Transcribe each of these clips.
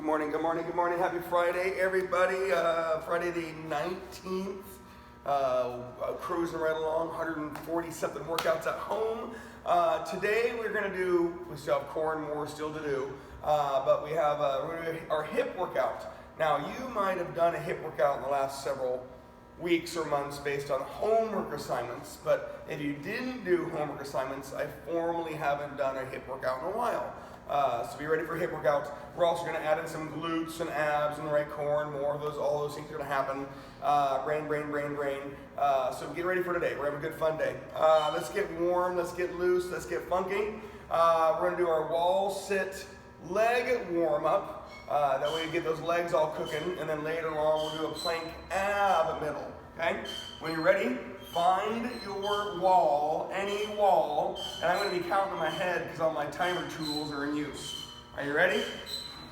morning, good morning, good morning. Happy Friday, everybody. Friday the 19th. Cruising right along, 140 something workouts at home. Today we still have core and more still to do, but we have we're gonna do our hip workout. Now, you might have done a hip workout in the last several weeks or months based on homework assignments, but if you didn't do homework assignments, I formally haven't done a hip workout in a while. So be ready for a hip workout. We're also going to add in some glutes and abs and the right core and more. All those things are going to happen. Brain. So get ready for today. We're having a good fun day. Let's get warm. Let's get loose. Let's get funky. We're going to do our wall sit leg warm up. That way you get those legs all cooking. And then later on we'll do a plank ab middle. Okay? When you're ready, find your wall, any wall, and I'm going to be counting in my head because all my timer tools are in use. Are you ready?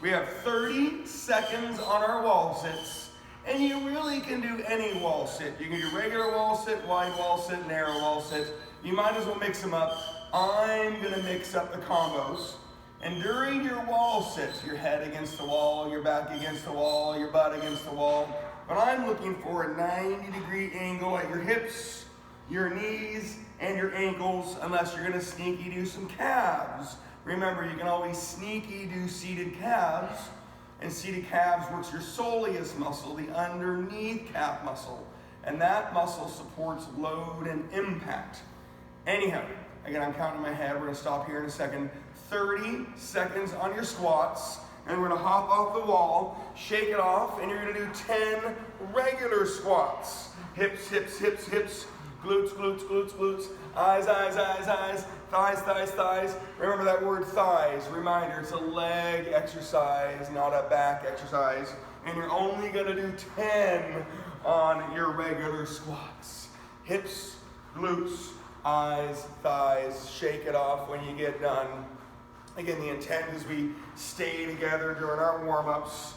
We have 30 seconds on our wall sits, and you really can do any wall sit. You can do regular wall sit, wide wall sit, narrow wall sit. You might as well mix them up. I'm going to mix up the combos. And during your wall sit, your head against the wall, your back against the wall, your butt against the wall, but I'm looking for a 90-degree angle at your hips, your knees, and your ankles, unless you're gonna sneaky do some calves. Remember, you can always sneaky do seated calves, and seated calves works your soleus muscle, the underneath calf muscle, and that muscle supports load and impact. Anyhow, again, I'm counting in my head. We're gonna stop here in a second. 30 seconds on your squats. And we're gonna hop off the wall, shake it off, and you're gonna do 10 regular squats. Hips, glutes, eyes, thighs. Remember that word thighs. Reminder, it's a leg exercise, not a back exercise. And you're only gonna do 10 on your regular squats. Hips, glutes, eyes, thighs, shake it off when you get done. Again, the intent is we stay together during our warm-ups.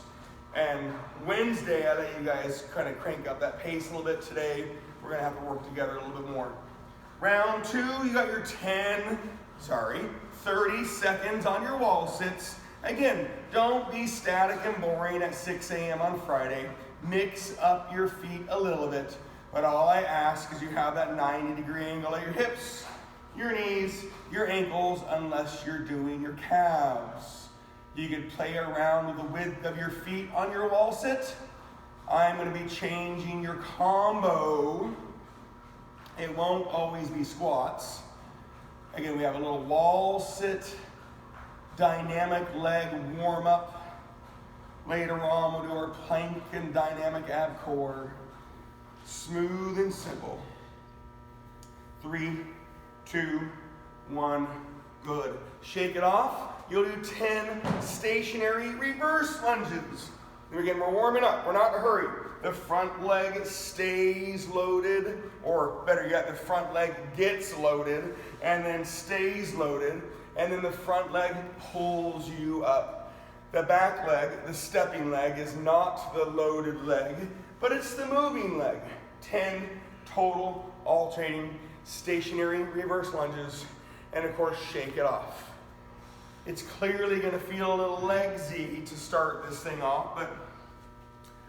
And Wednesday, I let you guys kind of crank up that pace a little bit. Today, we're gonna have to work together a little bit more. Round 2, you got your 30 seconds on your wall sits. Again, don't be static and boring at 6 a.m. on Friday. Mix up your feet a little bit. But all I ask is you have that 90-degree angle at your hips, your knees, your ankles, unless you're doing your calves. You could play around with the width of your feet on your wall sit. I'm going to be changing your combo. It won't always be squats. Again, we have a little wall sit, dynamic leg warm up. Later on, we'll do our plank and dynamic ab core. Smooth and simple. 3, 2, 1, good. Shake it off. You'll do 10 stationary reverse lunges. And again, we're warming up. We're not in a hurry. The front leg stays loaded, or better yet, the front leg gets loaded and then stays loaded, and then the front leg pulls you up. The back leg, the stepping leg, is not the loaded leg, but it's the moving leg. 10 total alternating stationary reverse lunges, and of course shake it off. It's clearly going to feel a little legsy to start this thing off, but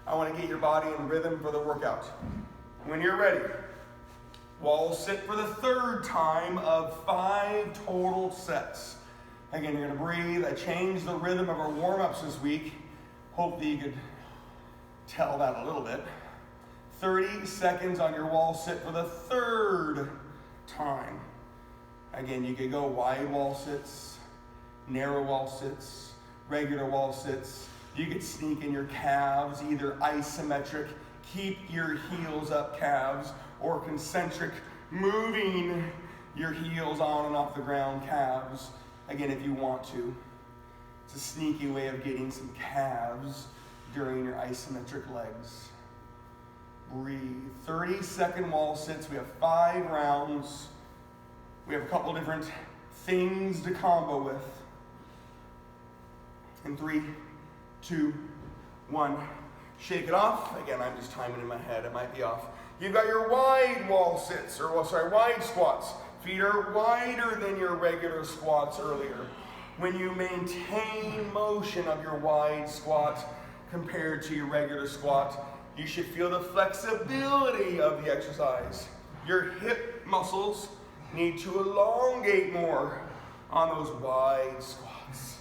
I want to get your body in rhythm for the workout. When you're ready, wall sit for the 3rd time of 5 total sets. Again, you're going to breathe. I changed the rhythm of our warm-ups this week. Hope that you could tell that a little bit. 30 seconds on your wall sit for the 3rd time. Again, you could go wide wall sits, narrow wall sits, regular wall sits. You could sneak in your calves, either isometric, keep your heels up calves, or concentric, moving your heels on and off the ground calves. Again, if you want to. It's a sneaky way of getting some calves during your isometric legs. Breathe. 30-second wall sits. We have 5 rounds. We have a couple different things to combo with. In 3, 2, 1. Shake it off. Again, I'm just timing in my head. It might be off. You've got your wide wall sits, wide squats. Feet are wider than your regular squats earlier. when you maintain motion of your wide squat compared to your regular squat, you should feel the flexibility of the exercise. Your hip muscles need to elongate more on those wide squats.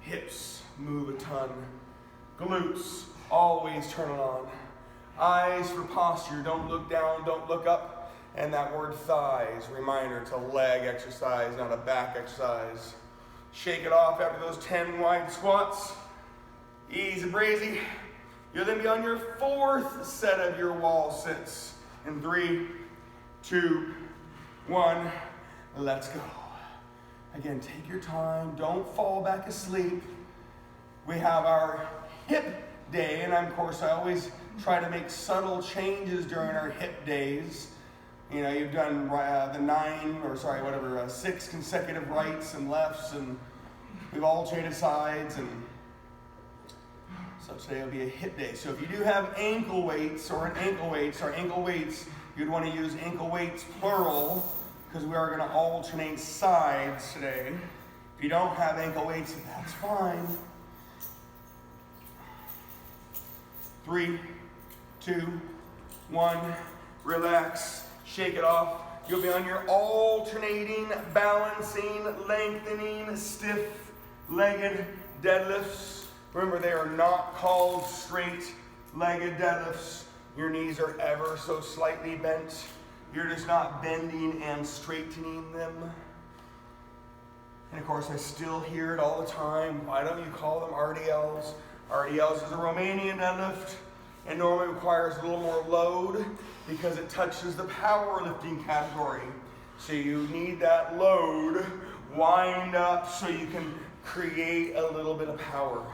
Hips move a ton. Glutes always turn on. Eyes for posture, don't look down, don't look up. And that word thighs, reminder, it's a leg exercise, not a back exercise. Shake it off after those 10 wide squats. Easy breezy. You'll then be on your 4th set of your wall sits. In 3, 2, 1, let's go. Again, take your time, don't fall back asleep. We have our hip day, and of course I always try to make subtle changes during our hip days. You know, you've done the 6 consecutive rights and lefts, and we've alternated sides, and so today will be a hip day. So if you do have ankle weights, you'd want to use ankle weights plural, because we are going to alternate sides today. If you don't have ankle weights, that's fine. 3, 2, 1, relax. Shake it off. You'll be on your alternating, balancing, lengthening, stiff-legged deadlifts. Remember, they are not called straight-legged deadlifts. Your knees are ever so slightly bent. You're just not bending and straightening them. And of course, I still hear it all the time. Why don't you call them RDLs? RDLs is a Romanian deadlift. It normally requires a little more load because it touches the powerlifting category. So you need that load wind up so you can create a little bit of power.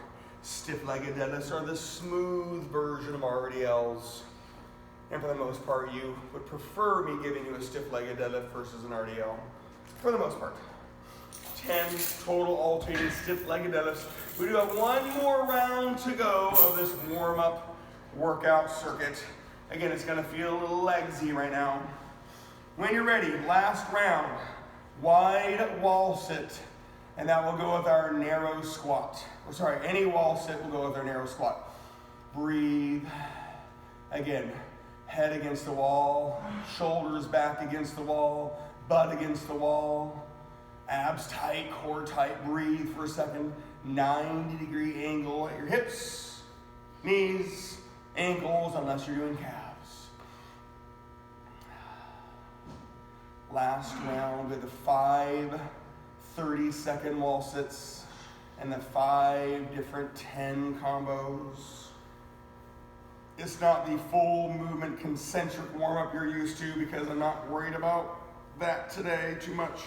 Stiff-legged deadlifts are the smooth version of RDLs. And for the most part, you would prefer me giving you a stiff-legged deadlift versus an RDL. For the most part. 10 total alternating stiff-legged deadlifts. We do have one more round to go of this warm-up workout circuit. Again, it's gonna feel a little legsy right now. When you're ready, last round, wide wall sit, and that will go with our narrow squat. Any wall sit will go with our narrow squat. Breathe. Again, head against the wall, shoulders back against the wall, butt against the wall, abs tight, core tight. Breathe for a second. 90-degree angle at your hips, knees, ankles, unless you're doing calves. Last round with the 5 30-second wall sits and the 5 different 10 combos. It's not the full movement concentric warm-up you're used to because I'm not worried about that today too much.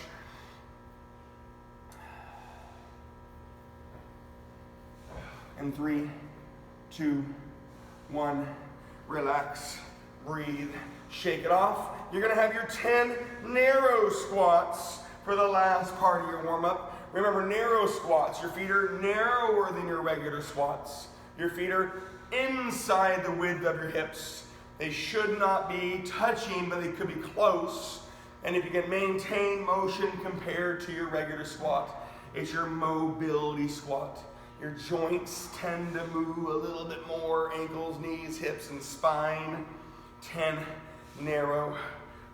And 3, 2, 1, relax, breathe, shake it off. You're gonna have your 10 narrow squats for the last part of your warm-up. Remember, narrow squats, your feet are narrower than your regular squats. Your feet are inside the width of your hips. They should not be touching, but they could be close. And if you can maintain motion compared to your regular squat, it's your mobility squat. Your joints tend to move a little bit more, ankles, knees, hips, and spine. 10 narrow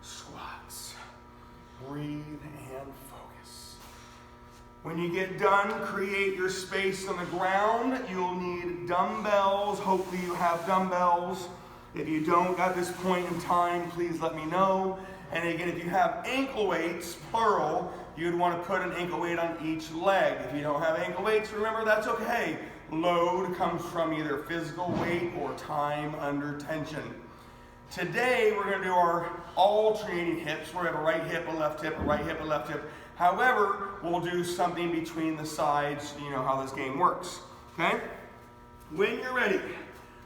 squats. Breathe and focus. When you get done, create your space on the ground. You'll need dumbbells. Hopefully you have dumbbells. If you don't at this point in time, please let me know. And again, if you have ankle weights, plural, you'd want to put an ankle weight on each leg. If you don't have ankle weights, remember, that's okay. Load comes from either physical weight or time under tension. Today, we're going to do our alternating hips. We're going to have a right hip, a left hip, a right hip, a left hip. However, we'll do something between the sides. You know how this game works, okay? When you're ready,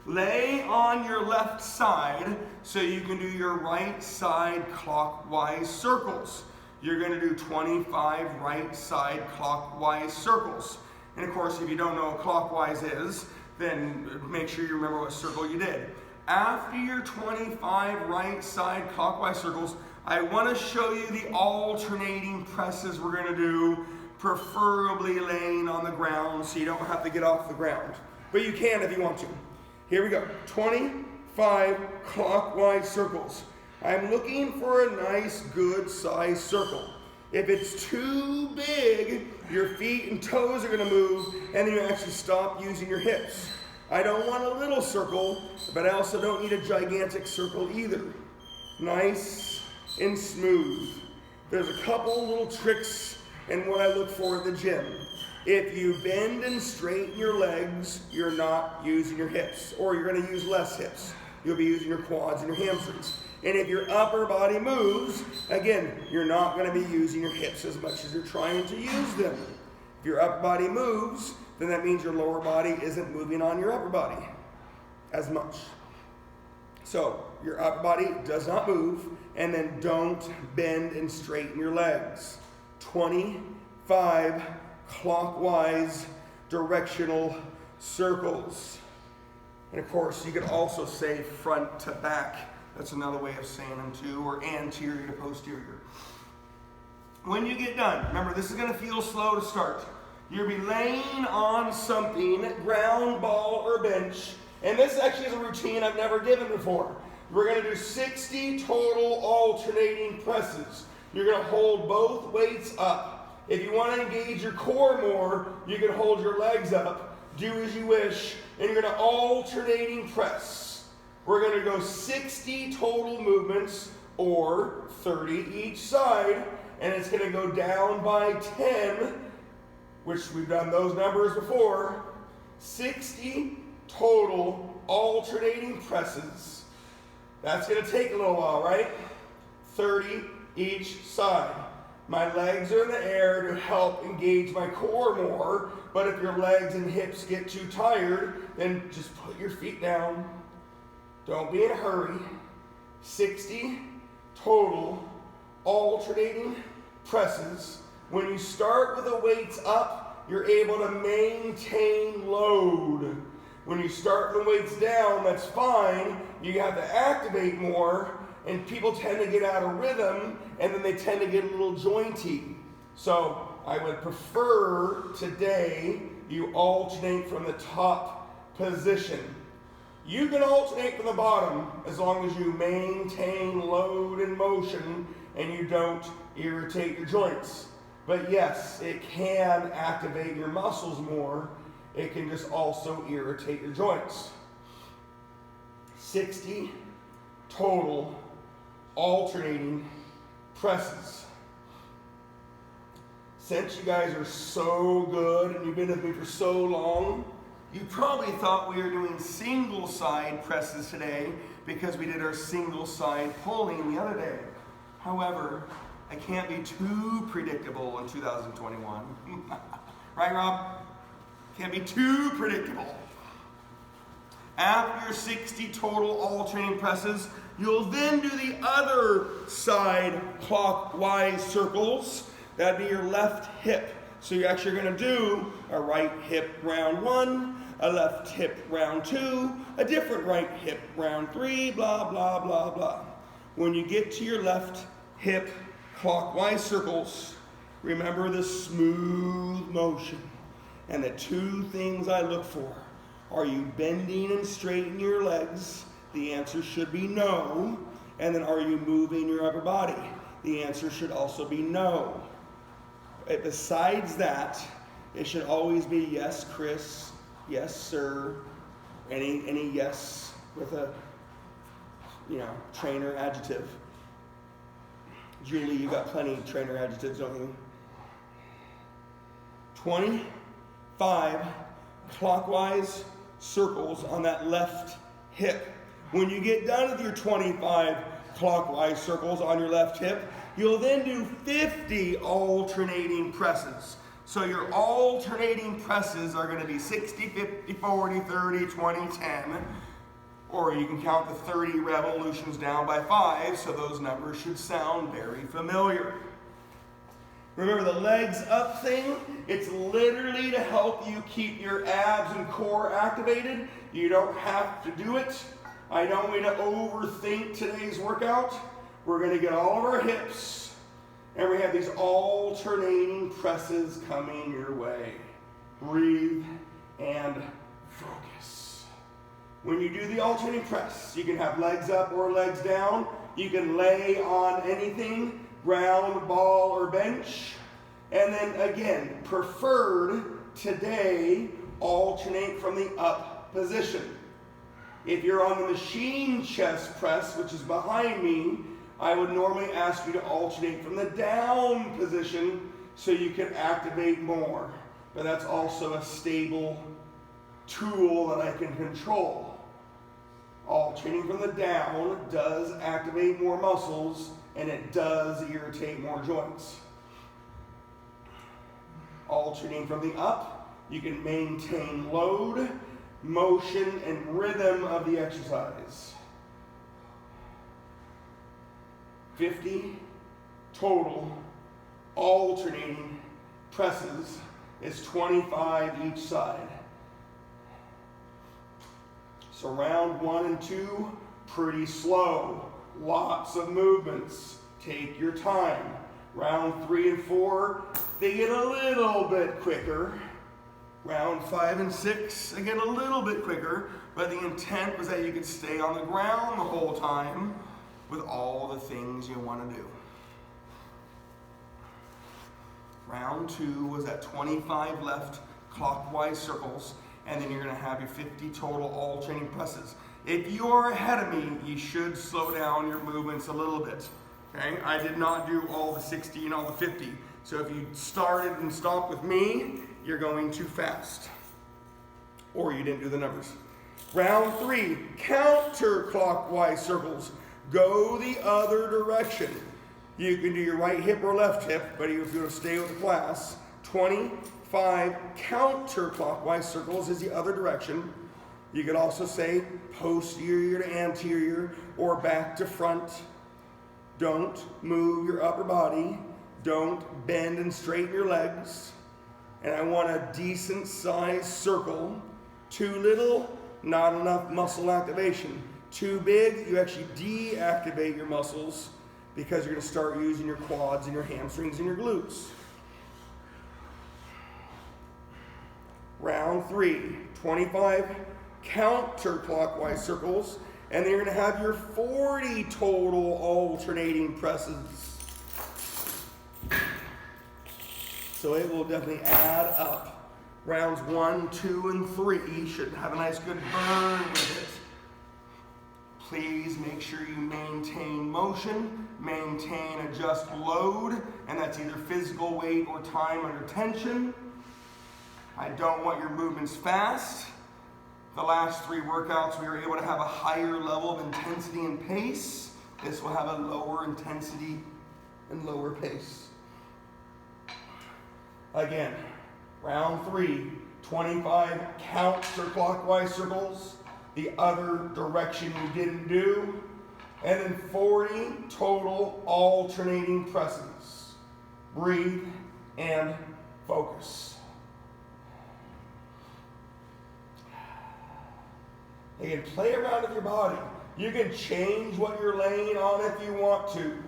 lay on your left side so you can do your right side clockwise circles. You're going to do 25 right side clockwise circles. And of course, if you don't know what clockwise is, then make sure you remember what circle you did. After your 25 right side clockwise circles, I want to show you the alternating presses we're going to do preferably laying on the ground so you don't have to get off the ground. But you can if you want to. Here we go. 25 clockwise circles. I'm looking for a nice, good size circle. If it's too big, your feet and toes are going to move, and then you actually stop using your hips. I don't want a little circle, but I also don't need a gigantic circle either. Nice and smooth. There's a couple little tricks in what I look for in the gym. If you bend and straighten your legs, you're not using your hips, or you're going to use less hips. You'll be using your quads and your hamstrings. And if your upper body moves, again, you're not going to be using your hips as much as you're trying to use them. If your upper body moves, then that means your lower body isn't moving on your upper body as much. So your upper body does not move, and then don't bend and straighten your legs. 25 clockwise directional circles. And of course, you could also say front to back. That's another way of saying them too, or anterior to posterior. When you get done, remember this is going to feel slow to start. You'll be laying on something, ground, ball, or bench. And this actually is a routine I've never given before. We're going to do 60 total alternating presses. You're going to hold both weights up. If you want to engage your core more, you can hold your legs up, do as you wish, and you're going to alternating press. We're going to go 60 total movements, or 30 each side, and it's going to go down by 10, which we've done those numbers before. 60 total alternating presses. That's going to take a little while, right? 30 each side. My legs are in the air to help engage my core more, but if your legs and hips get too tired, then just put your feet down. Don't be in a hurry. 60 total alternating presses. When you start with the weights up, you're able to maintain load. When you start with the weights down, that's fine. You have to activate more, and people tend to get out of rhythm, and then they tend to get a little jointy. So I would prefer today you alternate from the top position. You can alternate from the bottom as long as you maintain load and motion and you don't irritate your joints. But yes, it can activate your muscles more. It can just also irritate your joints. 60 total alternating presses. Since you guys are so good and you've been with me for so long, you probably thought we were doing single side presses today because we did our single side pulling the other day. However, I can't be too predictable in 2021. Right, Rob? Can't be too predictable. After your 60 total alternating presses, you'll then do the other side clockwise circles. That'd be your left hip. So you're actually going to do a right hip round 1, a left hip round 2, a different right hip round 3, blah, blah, blah, blah. When you get to your left hip clockwise circles, remember the smooth motion. And the two things I look for. Are you bending and straightening your legs? The answer should be no. And then are you moving your upper body? The answer should also be no. Besides that, it should always be yes, Chris, yes, sir, any yes with a, trainer adjective. Julie, you got plenty of trainer adjectives, don't you? 25 clockwise circles on that left hip. When you get done with your 25 clockwise circles on your left hip, you'll then do 50 alternating presses. So your alternating presses are going to be 60, 50, 40, 30, 20, 10. Or you can count the 30 revolutions down by 5, so those numbers should sound very familiar. Remember the legs up thing? It's literally to help you keep your abs and core activated. You don't have to do it. I don't want you to overthink today's workout. We're going to get all of our hips And we have these alternating presses coming your way. Breathe and focus. When you do the alternating press, you can have legs up or legs down. You can lay on anything, ground, ball, or bench. And then again, preferred today, alternate from the up position. If you're on the machine chest press, which is behind me, I would normally ask you to alternate from the down position so you can activate more. But that's also a stable tool that I can control. Alternating from the down does activate more muscles and it does irritate more joints. Alternating from the up, you can maintain load, motion, and rhythm of the exercise. 50 total alternating presses is 25 each side. So round 1 and 2, pretty slow. Lots of movements. Take your time. Round 3 and 4, they get a little bit quicker. Round 5 and 6, again a little bit quicker, but the intent was that you could stay on the ground the whole time with all the things you want to do. Round 2 was at 25 left clockwise circles, and then you're going to have your 50 total alternating presses. If you are ahead of me, you should slow down your movements a little bit. Okay? I did not do all the 60 and all the 50. So if you started and stopped with me, you're going too fast. Or you didn't do the numbers. Round 3, counterclockwise circles. Go the other direction. You can do your right hip or left hip, but if you want to stay with the class, 25 counterclockwise circles is the other direction. You could also say posterior to anterior or back to front. Don't move your upper body. Don't bend and straighten your legs. And I want a decent sized circle. Too little, not enough muscle activation. Too big, you actually deactivate your muscles because you're going to start using your quads and your hamstrings and your glutes. Round 3, 25 counterclockwise circles, and then you're going to have your 40 total alternating presses. So it will definitely add up. Rounds 1, 2, and 3 should have a nice good burn with it. Please make sure you maintain motion, maintain adjust load, and that's either physical weight or time under tension. I don't want your movements fast. The last 3 workouts we were able to have a higher level of intensity and pace. This will have a lower intensity and lower pace. Again, round 3, 25 counterclockwise circles. The other direction you didn't do, and then 40 total alternating presses. Breathe and focus. Again, play around with your body. You can change what you're laying on if you want to.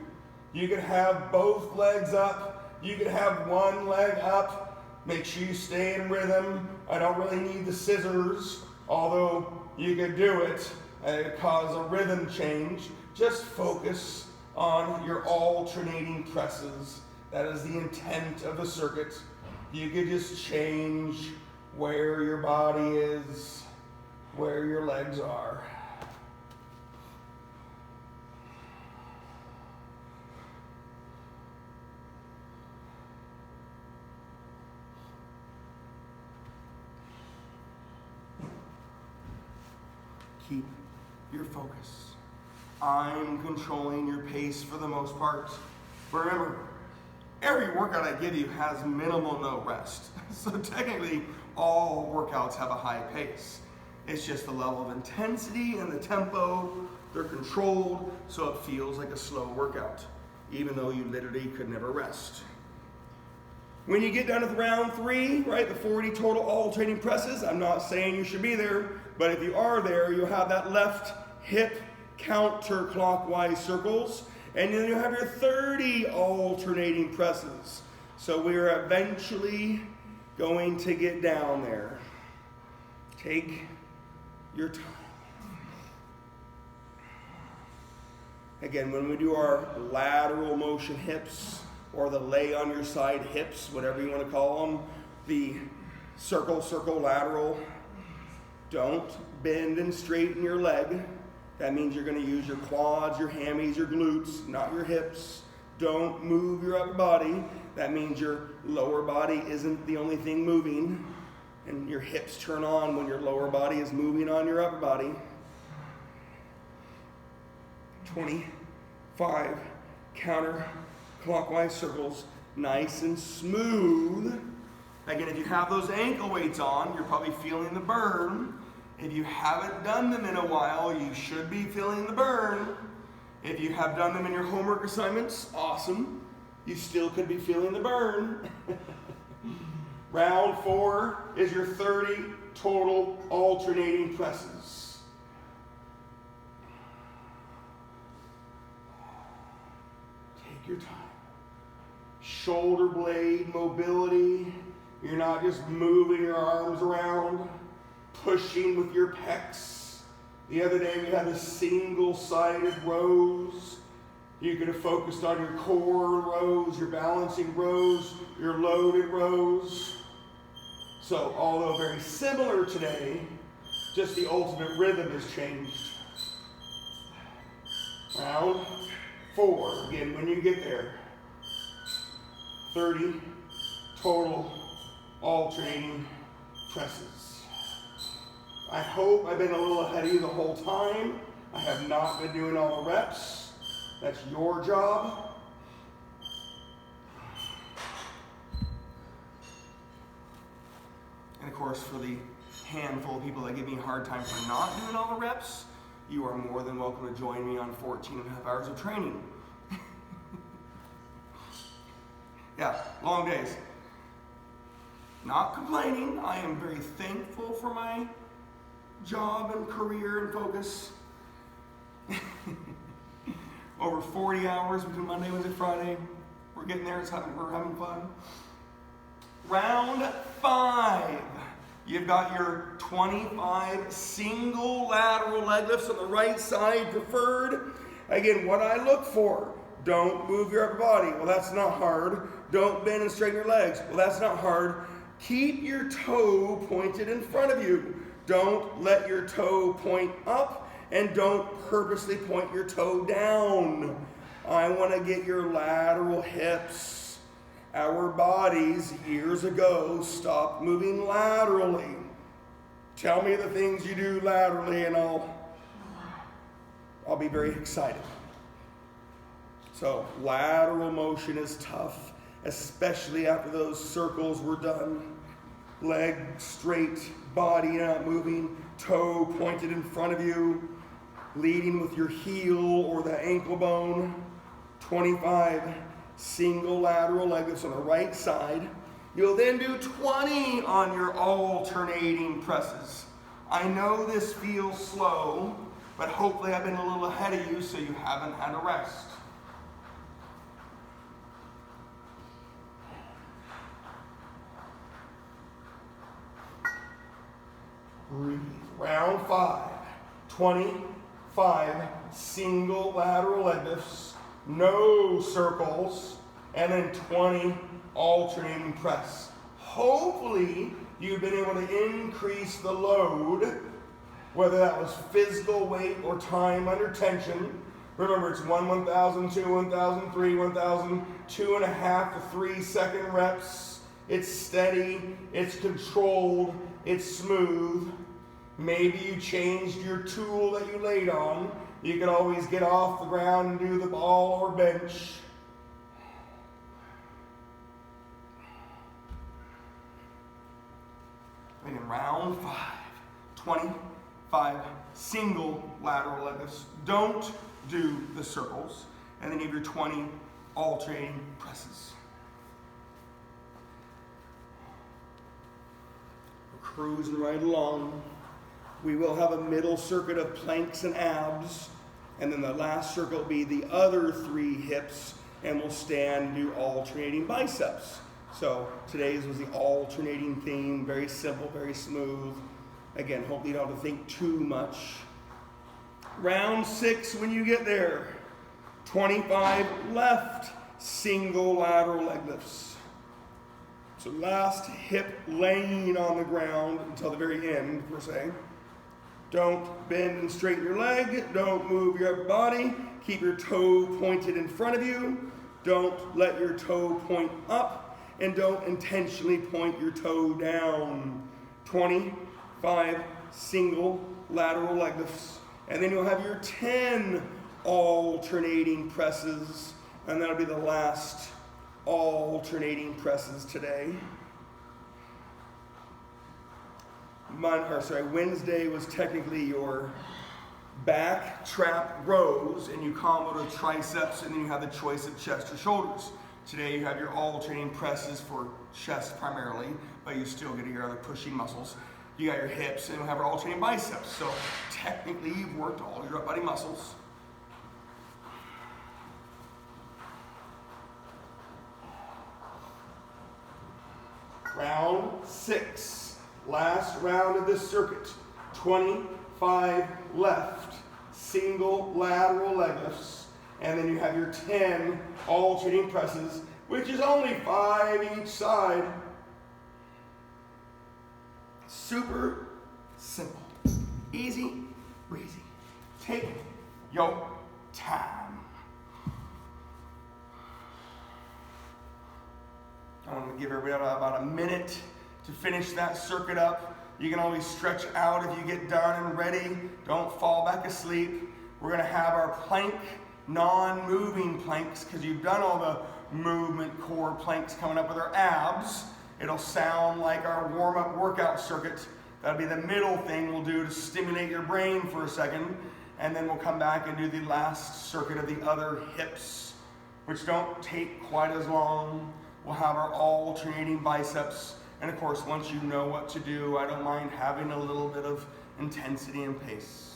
You can have both legs up. You can have one leg up. Make sure you stay in rhythm. I don't really need the scissors, although you could do it and cause a rhythm change. Just focus on your alternating presses. That is the intent of the circuit. You could just change where your body is, where your legs are. Keep your focus. I'm controlling your pace for the most part. Remember, every workout I give you has minimal no rest. So technically, all workouts have a high pace. It's just the level of intensity and the tempo. They're controlled, so it feels like a slow workout, even though you literally could never rest. When you get down to round 3, right, the 40 total alternating presses, I'm not saying you should be there, but if you are there, you'll have that left hip counterclockwise circles, And then you have your 30 alternating presses. So we're eventually going to get down there. Take your time. Again, when we do our lateral motion hips, or the lay on your side hips, whatever you want to call them, the circle, lateral, don't bend and straighten your leg. That means you're going to use your quads, your hammies, your glutes, not your hips. Don't move your upper body. That means your lower body isn't the only thing moving, and your hips turn on when your lower body is moving on your upper body. 25 counterclockwise circles, nice and smooth. Again, if you have those ankle weights on, you're probably feeling the burn. If you haven't done them in a while, you should be feeling the burn. If you have done them in your homework assignments, awesome. You still could be feeling the burn. Round 4 is your 30 total alternating presses. Take your time. Shoulder blade mobility. You're not just moving your arms around, pushing with your pecs. The other day we had a single-sided rows. You could have focused on your core rows, your balancing rows, your loaded rows. So although very similar today, just the ultimate rhythm has changed. Round 4, again, when you get there, 30 total alternating presses. I hope I've been a little ahead of you the whole time. I have not been doing all the reps. That's your job. And of course, for the handful of people that give me a hard time for not doing all the reps, you are more than welcome to join me on 14 and a half hours of training. Yeah, long days. Not complaining. I am very thankful for my job and career and focus. Over 40 hours between Monday, Wednesday, Friday. We're getting there. We're having fun. Round 5. You've got your 25 single lateral leg lifts on the right side preferred. Again, what I look for, don't move your upper body. Well, that's not hard. Don't bend and straighten your legs. Well, that's not hard. Keep your toe pointed in front of you. Don't let your toe point up, and don't purposely point your toe down. I want to get your lateral hips. Our bodies years ago stopped moving laterally. Tell me the things you do laterally and I'll be very excited. So lateral motion is tough, especially after those circles were done. Leg straight, body not moving, toe pointed in front of you, leading with your heel or the ankle bone. 25 single lateral leg lifts on the right side. You'll then do 20 on your alternating presses. I know this feels slow, but hopefully I've been a little ahead of you so you haven't had a rest. Breathe. Round 5. 25 single lateral leg lifts, no circles, and then 20 alternating press. Hopefully, you've been able to increase the load, whether that was physical weight or time under tension. Remember, it's 1,000, 2, 1,000, 3, 1,000, 2.5 to 3 second reps. It's steady, it's controlled, it's smooth. Maybe you changed your tool that you laid on. You can always get off the ground and do the ball or bench. And in round 5, 25 single lateral leg lifts. Don't do the circles. And then you have your 20 alternating presses. We're cruising right along. We will have a middle circuit of planks and abs. And then the last circle will be the other 3 hips, and we'll stand and do alternating biceps. So today's was the alternating theme, very simple, very smooth. Again, hopefully you don't have to think too much. Round 6 when you get there. 25 left, single lateral leg lifts. So last hip laying on the ground until the very end, per se. Don't bend and straighten your leg. Don't move your upper body. Keep your toe pointed in front of you. Don't let your toe point up, and don't intentionally point your toe down. 25 single lateral leg lifts. And then you'll have your 10 alternating presses, and that'll be the last alternating presses today. Wednesday was technically your back trap rows, and you combo to triceps, and then you have the choice of chest or shoulders. Today you have your alternating presses for chest primarily, but you still get your other pushing muscles. You got your hips, and you have your alternating biceps. So technically you've worked all your upper body muscles. Round 6, last round of this circuit. 25 left, single lateral leg lifts, and then you have your 10 alternating presses, which is only 5 each side. Super simple, easy breezy. Take your time. I'm going to give everybody about a minute to finish that circuit up. You can always stretch out if you get done and ready. Don't fall back asleep. We're going to have our plank, non-moving planks, because you've done all the movement core planks coming up with our abs. It'll sound like our warm-up workout circuit. That'll be the middle thing we'll do to stimulate your brain for a second. And then we'll come back and do the last circuit of the other hips, which don't take quite as long. We'll have our alternating biceps. And of course, once you know what to do, I don't mind having a little bit of intensity and pace.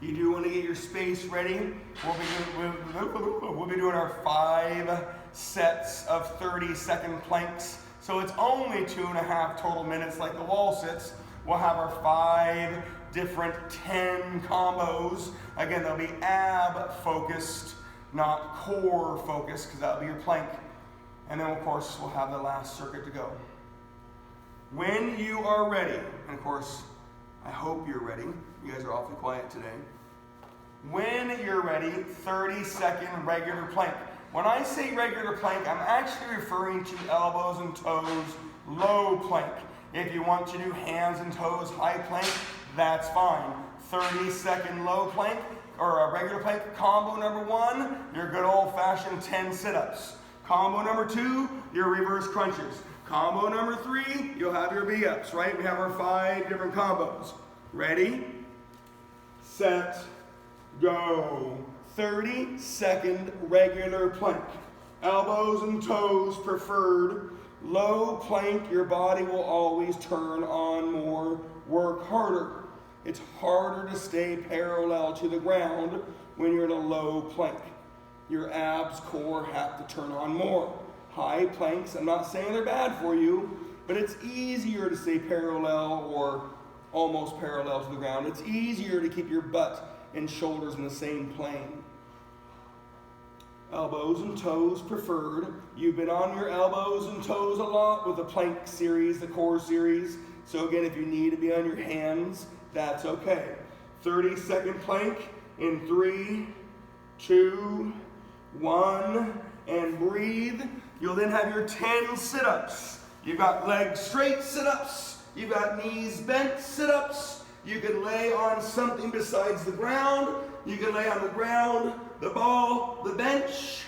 You do want to get your space ready. We'll be doing our 5 sets of 30-second planks. So it's only 2.5 total minutes like the wall sits. We'll have our 5 different 10 combos. Again, they'll be ab focused, not core focused, because that'll be your plank. And then of course, we'll have the last circuit to go. When you are ready, and of course, I hope you're ready. You guys are awfully quiet today. When you're ready, 30-second regular plank. When I say regular plank, I'm actually referring to elbows and toes, low plank. If you want to do hands and toes, high plank, that's fine. 30-second low plank, or a regular plank. Combo number 1, your good old-fashioned 10 sit-ups. Combo number 2, your reverse crunches. Combo number 3, you'll have your V-ups, right? We have our 5 different combos. Ready, set, go. 30-second regular plank. Elbows and toes preferred. Low plank, your body will always turn on more, work harder. It's harder to stay parallel to the ground when you're in a low plank. Your abs, core have to turn on more. High planks, I'm not saying they're bad for you, but it's easier to stay parallel or almost parallel to the ground. It's easier to keep your butt and shoulders in the same plane. Elbows and toes preferred. You've been on your elbows and toes a lot with the plank series, the core series. So again, if you need to be on your hands, that's okay. 30-second plank in 3, 2, 1, and breathe. You'll then have your 10 sit-ups. You've got legs straight sit-ups. You've got knees bent sit-ups. You can lay on something besides the ground. You can lay on the ground, the ball, the bench.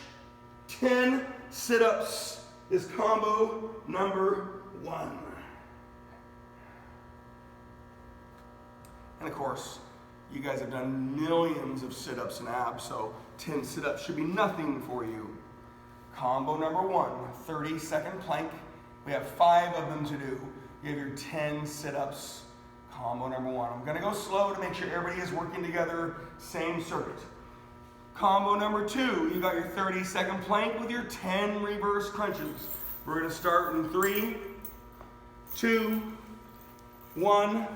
10 sit-ups is combo number 1. And of course, you guys have done millions of sit-ups and abs, so 10 sit-ups should be nothing for you. Combo number 1, 30-second plank. We have 5 of them to do. You have your 10 sit-ups. Combo number 1. I'm gonna go slow to make sure everybody is working together, same circuit. Combo number 2, you got your 30-second plank with your 10 reverse crunches. We're gonna start in 3, 2, 1,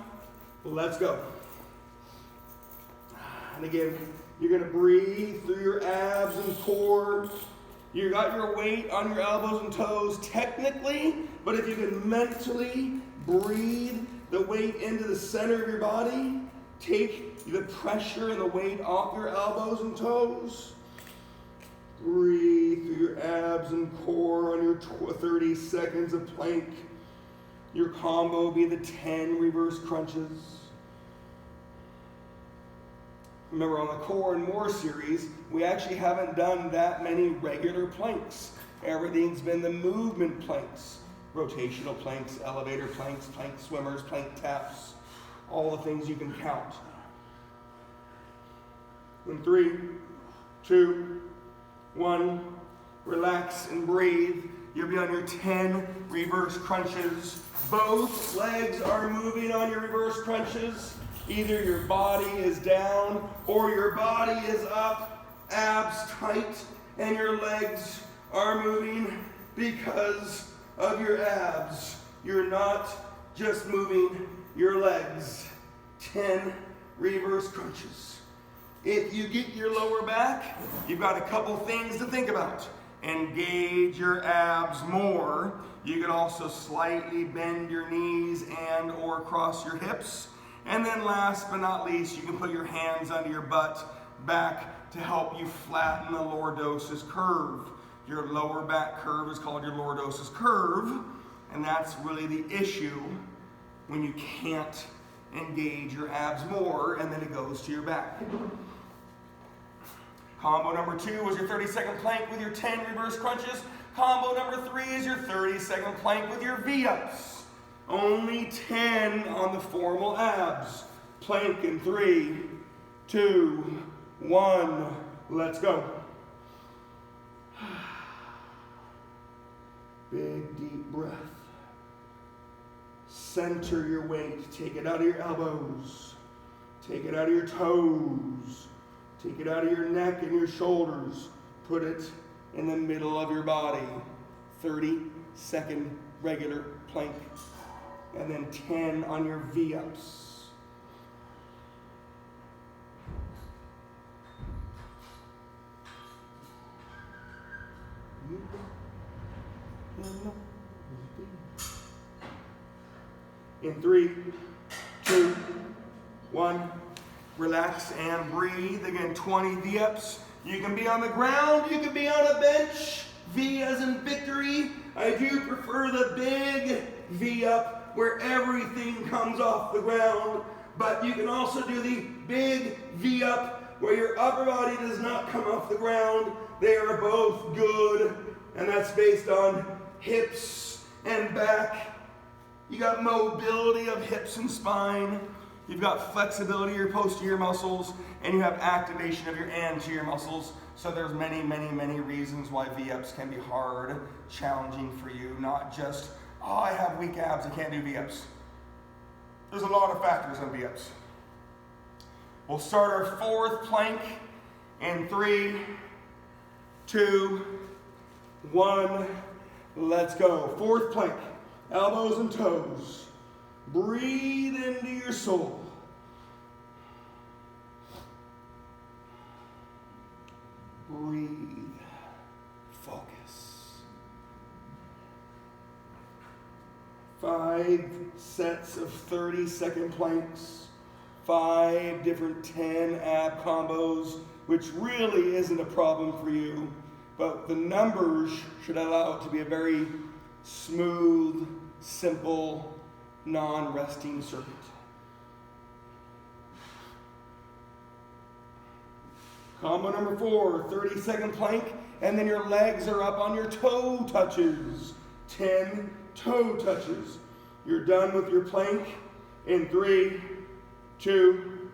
let's go. And again, you're gonna breathe through your abs and core. You got your weight on your elbows and toes technically, but if you can mentally breathe the weight into the center of your body, take the pressure and the weight off your elbows and toes. Breathe through your abs and core on your 30 seconds of plank. Your combo will be the 10 reverse crunches. Remember, on the Core and More series, we actually haven't done that many regular planks. Everything's been the movement planks. Rotational planks, elevator planks, plank swimmers, plank taps, all the things you can count. In 3, 2, 1, relax and breathe. You'll be on your 10 reverse crunches. Both legs are moving on your reverse crunches. Either your body is down or your body is up, abs tight, and your legs are moving because of your abs. You're not just moving your legs. 10 reverse crunches. If you get your lower back, you've got a couple things to think about. Engage your abs more. You can also slightly bend your knees and or cross your hips. And then last but not least, you can put your hands under your butt back to help you flatten the lordosis curve. Your lower back curve is called your lordosis curve, and that's really the issue when you can't engage your abs more, and then it goes to your back. Combo number 2 was your 30-second plank with your 10 reverse crunches. Combo number 3 is your 30-second plank with your V-ups. Only 10 on the formal abs. Plank in 3, 2, 1, let's go. Big deep breath. Center your weight. Take it out of your elbows. Take it out of your toes. Take it out of your neck and your shoulders. Put it in the middle of your body. 30-second regular plank. And then 10 on your V-ups. In 3, 2, 1, relax and breathe. Again, 20 V-ups. You can be on the ground, you can be on a bench. V as in victory. I do prefer the big V-up where everything comes off the ground, but you can also do the big V-up where your upper body does not come off the ground. They are both good, and that's based on hips and back. You got mobility of hips and spine. You've got flexibility of your posterior muscles, and you have activation of your anterior muscles. So there's many, many, many reasons why V-ups can be hard, challenging for you, not just, oh, I have weak abs, I can't do V-ups. There's a lot of factors on V-ups. We'll start our 4th plank in 3, 2, 1, let's go. 4th plank, elbows and toes. Breathe into your soul. Breathe. Focus. 5 sets of 30-second planks. 5 different 10 ab combos, which really isn't a problem for you, but the numbers should allow it to be a very smooth, simple, non-resting circuit. Combo number 4, 30-second plank, and then your legs are up on your toe touches. 10 toe touches. You're done with your plank in 3, 2,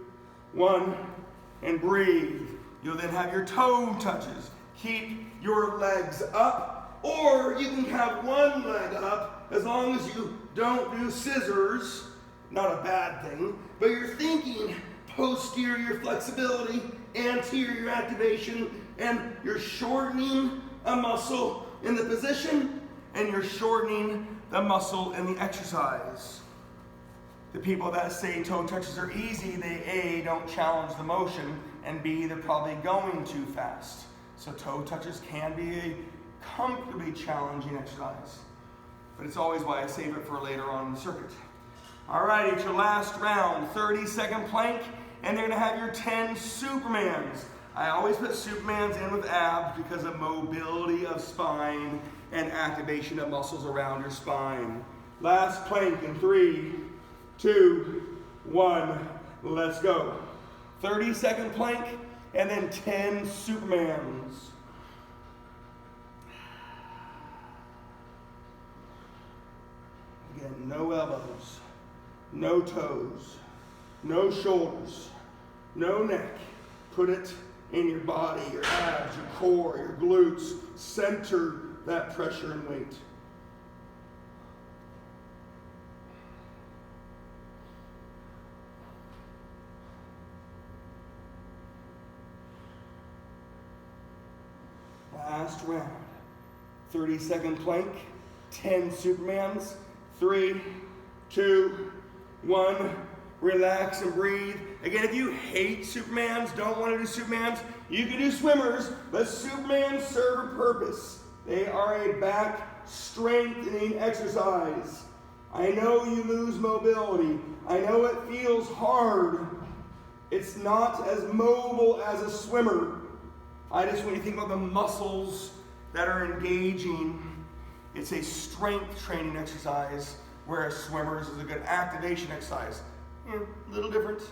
1, and breathe. You'll then have your toe touches. keep your legs up, or you can have one leg up as long as you don't do scissors. Not a bad thing, but you're thinking posterior flexibility, anterior activation, and you're shortening a muscle in the position, and you're shortening the muscle in the exercise. The people that say toe touches are easy, they A, don't challenge the motion, and B, they're probably going too fast. So toe touches can be a comfortably challenging exercise, but it's always why I save it for later on in the circuit. All right, it's your last round, 30-second plank, and they're gonna have your 10 Supermans. I always put Supermans in with abs because of mobility of spine and activation of muscles around your spine. Last plank in 3, 2, 1, let's go. 30-second plank, and then 10 Supermans. Again, no elbows, no toes, no shoulders, no neck. Put it in your body, your abs, your core, your glutes. Center that pressure and weight. Last round. 30-second plank, 10 Supermans. 3, 2, 1. Relax and breathe. Again, if you hate Supermans, don't want to do Supermans, you can do swimmers, but Supermans serve a purpose. They are a back strengthening exercise. I know you lose mobility. I know it feels hard. It's not as mobile as a swimmer. When you think about the muscles that are engaging, it's a strength training exercise, whereas swimmers is a good activation exercise. A little different.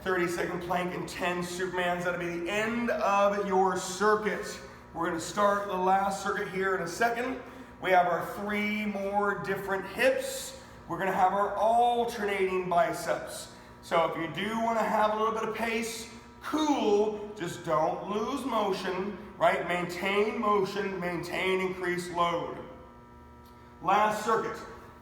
30-second plank and 10 Supermans. That'll be the end of your circuit. We're going to start the last circuit here in a second. We have our 3 more different hips. We're going to have our alternating biceps. So if you do want to have a little bit of pace, cool, just don't lose motion, right? Maintain motion, maintain increased load. Last circuit.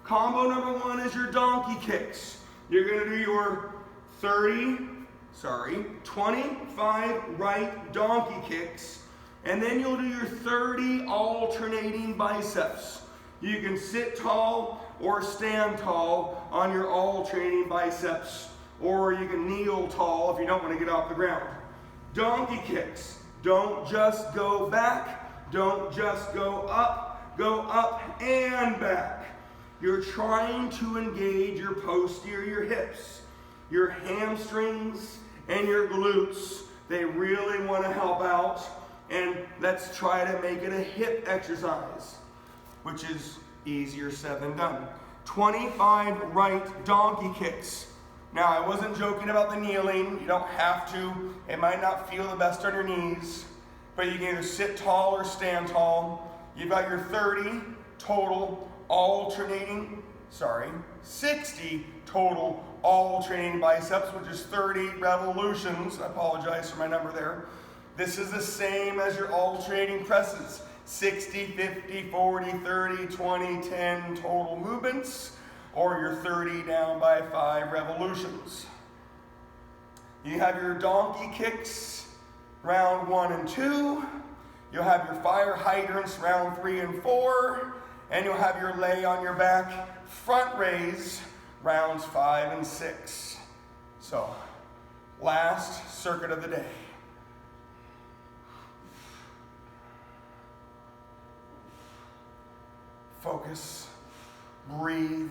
Combo number 1 is your donkey kicks. You're going to do your 25 right donkey kicks, and then you'll do your 30 alternating biceps. You can sit tall or stand tall on your alternating biceps, or you can kneel tall if you don't want to get off the ground. Donkey kicks. Don't just go back, don't just go up and back. You're trying to engage your posterior hips, your hamstrings, and your glutes. They really want to help out, and let's try to make it a hip exercise, which is easier said than done. 25 right donkey kicks. Now, I wasn't joking about the kneeling. You don't have to. It might not feel the best on your knees, but you can either sit tall or stand tall. You've got your 30 total 60 total alternating biceps, which is 30 revolutions. I apologize for my number there. This is the same as your alternating presses. 60, 50, 40, 30, 20, 10 total movements, or your 30 down by 5 revolutions. You have your donkey kicks, round 1 and 2. You'll have your fire hydrants, round 3 and 4. And you'll have your lay on your back, front raise, rounds 5 and 6. So, last circuit of the day. Focus, breathe.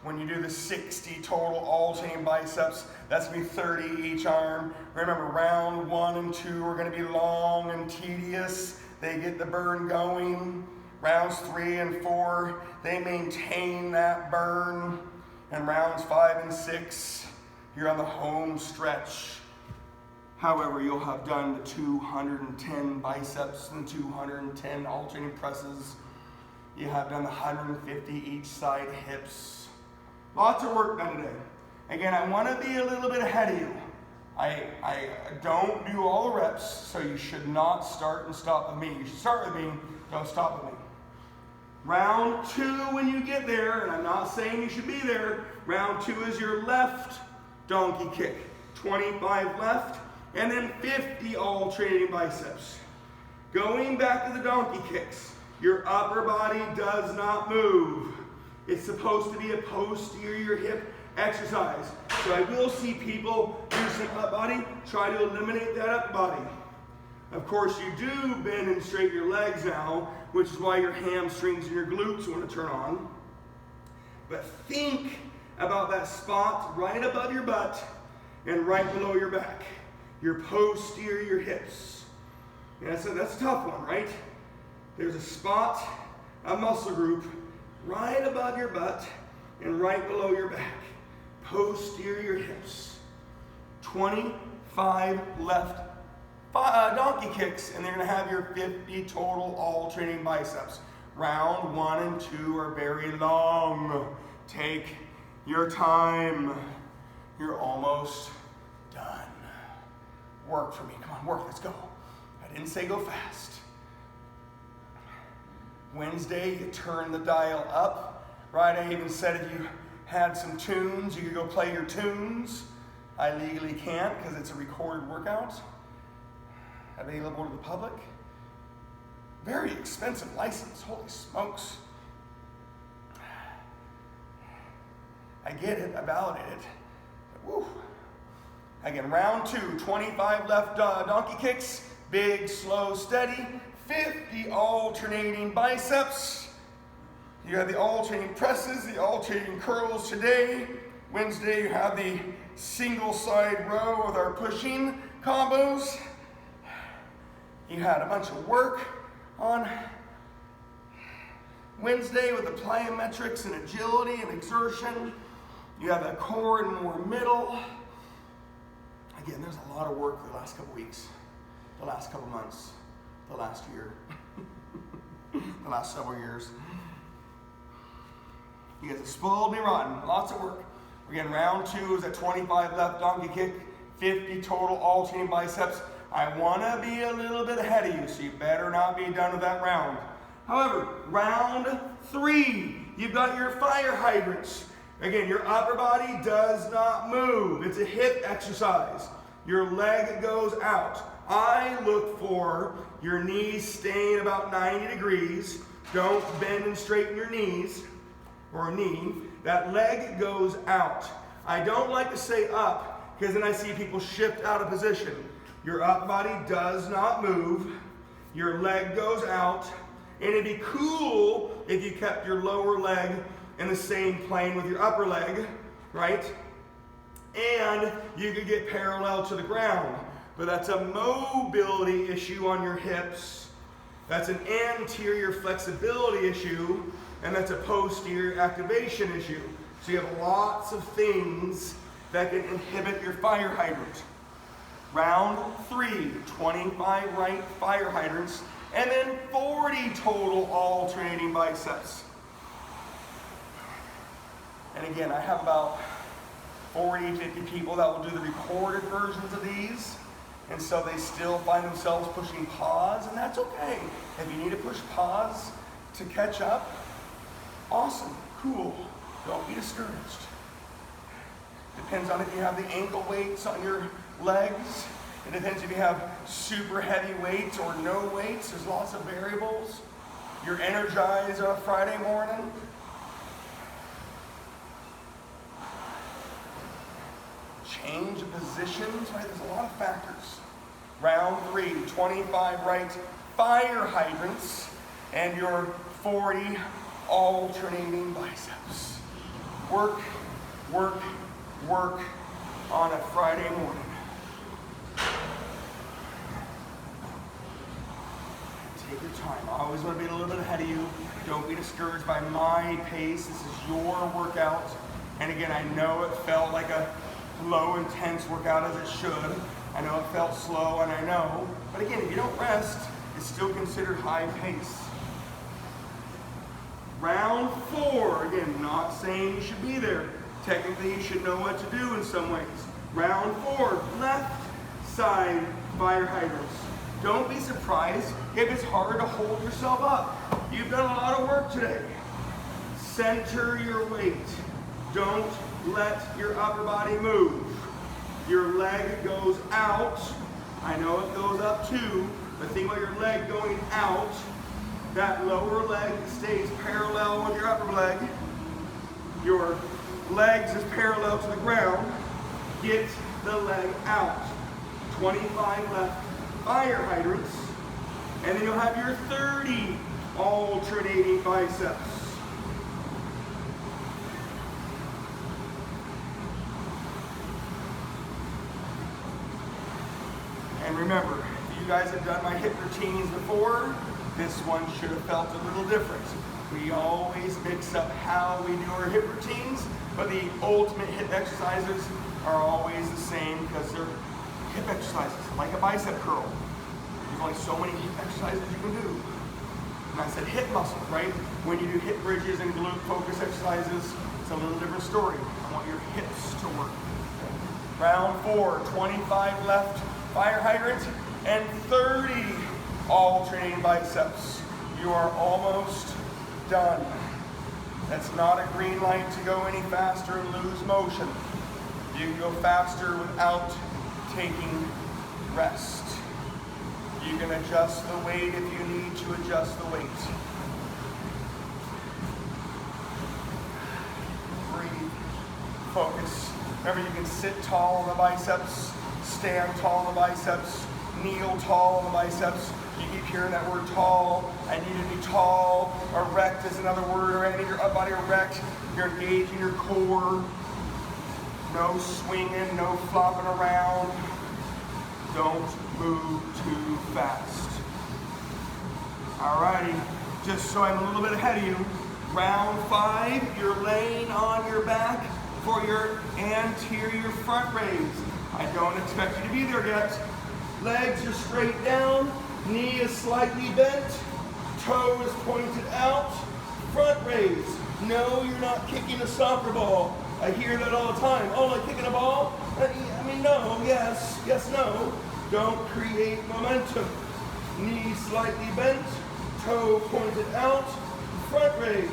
When you do the 60 total alternating biceps, that's going to be 30 each arm. Remember, round 1 and 2 are going to be long and tedious. They get the burn going. Rounds 3 and 4, they maintain that burn. And rounds 5 and 6, you're on the home stretch. However, you'll have done the 210 biceps and 210 alternating presses. You have done the 150 each side hips. Lots of work done today. Again, I want to be a little bit ahead of you. I don't do all the reps, so you should not start and stop with me. You should start with me, don't stop with me. Round 2 when you get there, and I'm not saying you should be there, round 2 is your left donkey kick. 25 left, and then 50 alternating biceps. Going back to the donkey kicks, your upper body does not move. It's supposed to be a posterior hip exercise. So I will see people do some upper body, try to eliminate that upper body. Of course, you do bend and straighten your legs now, which is why your hamstrings and your glutes want to turn on. But think about that spot right above your butt and right below your back, your posterior hips. And that's a tough one, right? There's a spot, a muscle group, right above your butt and right below your back, posterior hips. 25 left donkey kicks, and they're going to have your 50 total alternating biceps. Round 1 and 2 are very long. Take your time. You're almost done. Work for me. Come on, work. Let's go. I didn't say go fast. Wednesday, you turn the dial up. Right, I even said if you had some tunes, you could go play your tunes. I legally can't because it's a recorded workout. Available to the public. Very expensive license, holy smokes. I get it, I validate it. Woo. Again, round 2, 25 left donkey kicks, big, slow, steady, 50 alternating biceps. You have the alternating presses, the alternating curls today. Wednesday, you have the single side row with our pushing combos. You had a bunch of work on Wednesday with the plyometrics and agility and exertion. You have that core and more middle. Again, there's a lot of work the last couple weeks, the last couple months, the last year, the last several years. You guys have spoiled me rotten. Lots of work. Again, round 2 is a 25 left donkey kick, 50 total alternating biceps. I want to be a little bit ahead of you, so you better not be done with that round. However, round 3, you've got your fire hydrants. Again, your upper body does not move. It's a hip exercise. Your leg goes out. I look for your knees staying about 90 degrees. Don't bend and straighten your knees or knee. That leg goes out. I don't like to say up because then I see people shift out of position. Your upper body does not move. Your leg goes out. And it'd be cool if you kept your lower leg in the same plane with your upper leg, right? And you could get parallel to the ground. But that's a mobility issue on your hips. That's an anterior flexibility issue. And that's a posterior activation issue. So you have lots of things that can inhibit your fire hydrant. Round 3, 25 right fire hydrants, and then 40 total alternating biceps. And again, I have about 40, 50 people that will do the recorded versions of these, and so they still find themselves pushing pause, and that's okay. If you need to push pause to catch up, awesome, cool, don't be discouraged. Depends on if you have the ankle weights on your legs. It depends if you have super heavy weights or no weights. There's lots of variables. You're energized on a Friday morning. Change of positions, right? There's a lot of factors. Round 3, 25 right fire hydrants and your 40 alternating biceps. Work, work, work on a Friday morning. Take your time. I always want to be a little bit ahead of you. Don't be discouraged by my pace. This is your workout. And again, I know it felt like a low intense workout as it should. I know it felt slow, and I know. But again, if you don't rest, it's still considered high pace. Round 4, again, not saying you should be there. Technically, you should know what to do in some ways. Round 4, left side fire hydrants. Don't be surprised if it's hard to hold yourself up. You've done a lot of work today. Center your weight. Don't let your upper body move. Your leg goes out. I know it goes up too, but think about your leg going out. That lower leg stays parallel with your upper leg. Your legs is parallel to the ground. Get the leg out. 25 left fire hydrants. And then you'll have your 30 alternating biceps. And remember, if you guys have done my hip routines before, this one should have felt a little different. We always mix up how we do our hip routines, but the ultimate hip exercises are always the same because they're hip exercises, like a bicep curl. There's only so many hip exercises you can do. And I said hip muscle, right? When you do hip bridges and glute focus exercises, it's a little different story. I want your hips to work. Round 4, 25 left fire hydrant and 30 alternating biceps. You are almost done. That's not a green light to go any faster and lose motion. You can go faster without taking rest. You can adjust the weight if you need to adjust the weight. Breathe. Focus. Remember, you can sit tall on the biceps, stand tall on the biceps, kneel tall on the biceps. You keep hearing that word tall. I need to be tall. Erect is another word. Or I need your upper body erect. You're engaging your core. No swinging, no flopping around. Don't move too fast. Alrighty, just so I'm a little bit ahead of you. Round 5, you're laying on your back for your anterior front raise. I don't expect you to be there yet. Legs are straight down, knee is slightly bent, toe is pointed out, front raise. No, you're not kicking a soccer ball. I hear that all the time. Oh, like kicking a ball? I mean, no, yes, no. Don't create momentum. Knee slightly bent, toe pointed out, front raise.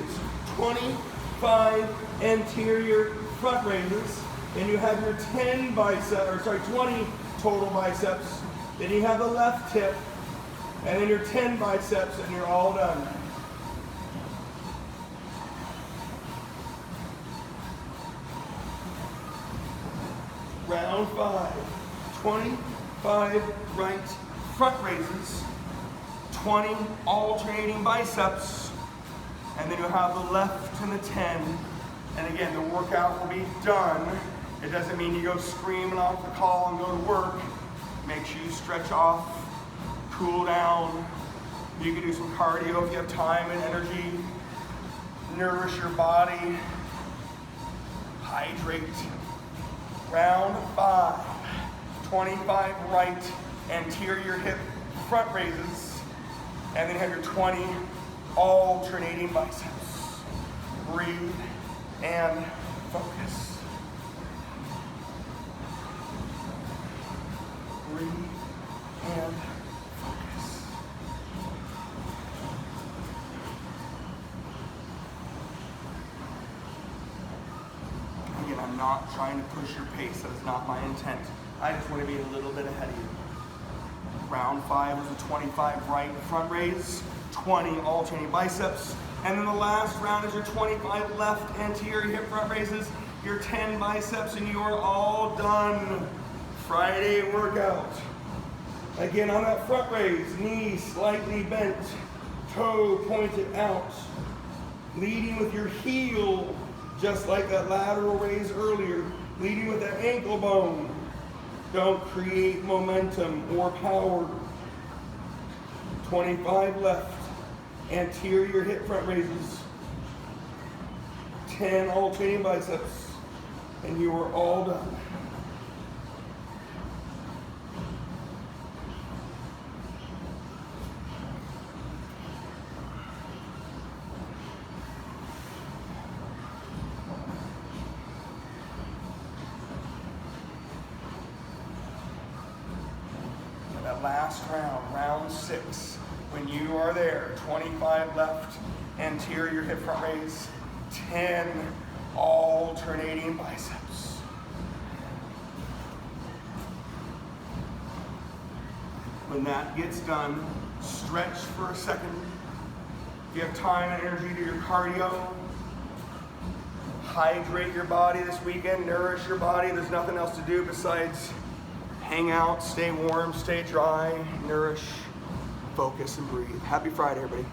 25 anterior front raises, and you have your 20 total biceps. Then you have the left hip, and then your 10 biceps, and you're all done. Round 5, 25 right front raises, 20 alternating biceps, and then you'll have the left and the 10. And again, the workout will be done. It doesn't mean you go screaming off the call and go to work. Make sure you stretch off, cool down. You can do some cardio if you have time and energy. Nourish your body. Hydrate. Round 5, 25 right anterior hip front raises, and then you have your 20 alternating biceps. Breathe and focus. Breathe and focus. Again, I'm not trying to push your pace. That is not my intent. I just want to be a little bit ahead of you. Round 5 was a 25 right front raise, 20 alternating biceps, and then the last round is your 25 left anterior hip front raises, your 10 biceps, and you are all done. Friday workout. Again, on that front raise, knee slightly bent, toe pointed out, leading with your heel, just like that lateral raise earlier, leading with that ankle bone. Don't create momentum or power. 25 left, anterior hip front raises, 10 alternating biceps, and you are all done. last round, round 6. When you are there, 25 left, anterior hip front raise, 10 alternating biceps. When that gets done, stretch for a second. If you have time and energy, do your cardio. Hydrate your body this weekend, nourish your body. There's nothing else to do besides hang out, stay warm, stay dry, nourish, focus, and breathe. Happy Friday, everybody.